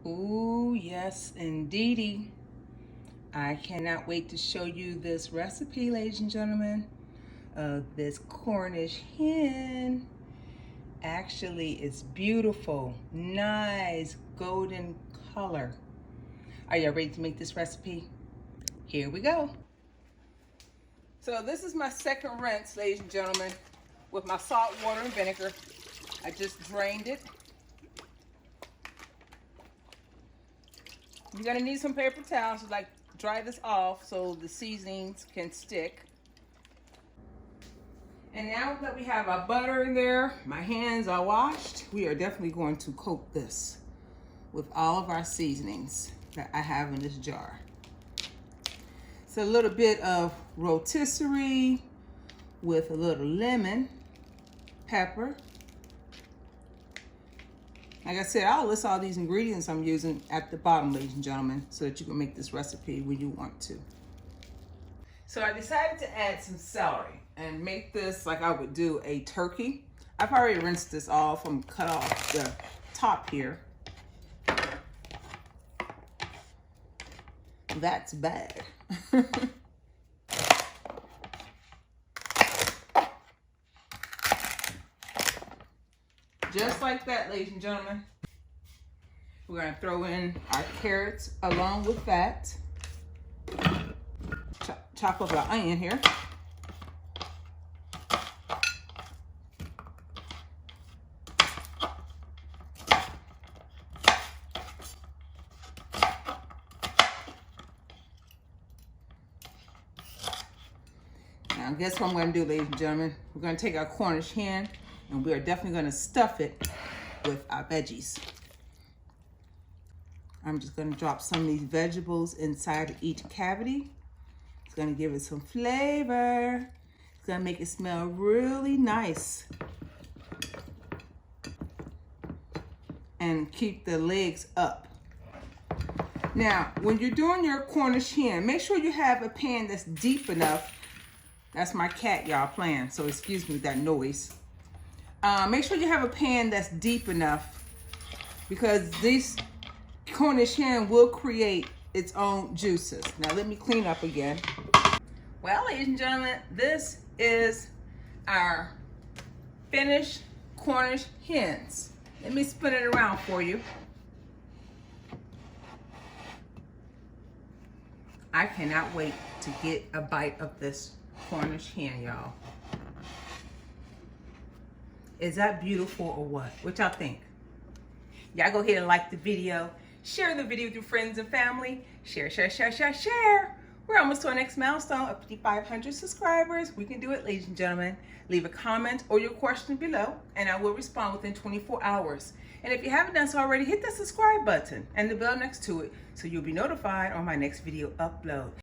Ooh, yes, indeedy. I cannot wait to show you this recipe, ladies and gentlemen, of this Cornish hen. Actually, it's beautiful, nice, golden color. Are y'all ready to make this recipe? Here we go. So this is my second rinse, ladies and gentlemen, with my salt, water, and vinegar. I just drained it. You're gonna need some paper towels to dry this off so the seasonings can stick. And now that we have our butter in there, my hands are washed, we are definitely going to coat this with all of our seasonings that I have in this jar. So a little bit of rotisserie with a little lemon, pepper. Like I said, I'll list all these ingredients I'm using at the bottom, ladies and gentlemen, so that you can make this recipe when you want to. So I decided to add some celery and make this like I would do a turkey. I've already rinsed this off. I'm cut off the top here. That's bad. Just like that, ladies and gentlemen. We're gonna throw in our carrots along with that. Chop up our onion here. Now guess what I'm gonna do, ladies and gentlemen? We're gonna take our Cornish hen and we are definitely gonna stuff it with our veggies. I'm just gonna drop some of these vegetables inside of each cavity. It's gonna give it some flavor. It's gonna make it smell really nice. And keep the legs up. Now, when you're doing your Cornish hen, make sure you have a pan that's deep enough. That's my cat, y'all, playing, so excuse me that noise. Make sure you have a pan that's deep enough because this Cornish hen will create its own juices. Now let me clean up again. Well, ladies and gentlemen, this is our finished Cornish hens. Let me spin it around for you. I cannot wait to get a bite of this Cornish hen, y'all. Is that beautiful or what? What y'all think? Y'all go ahead and like the video. Share the video with your friends and family. Share, share, share, share, share. We're almost to our next milestone of 5,500 subscribers. We can do it, ladies and gentlemen. Leave a comment or your question below, and I will respond within 24 hours. And if you haven't done so already, hit the subscribe button and the bell next to it so you'll be notified on my next video upload.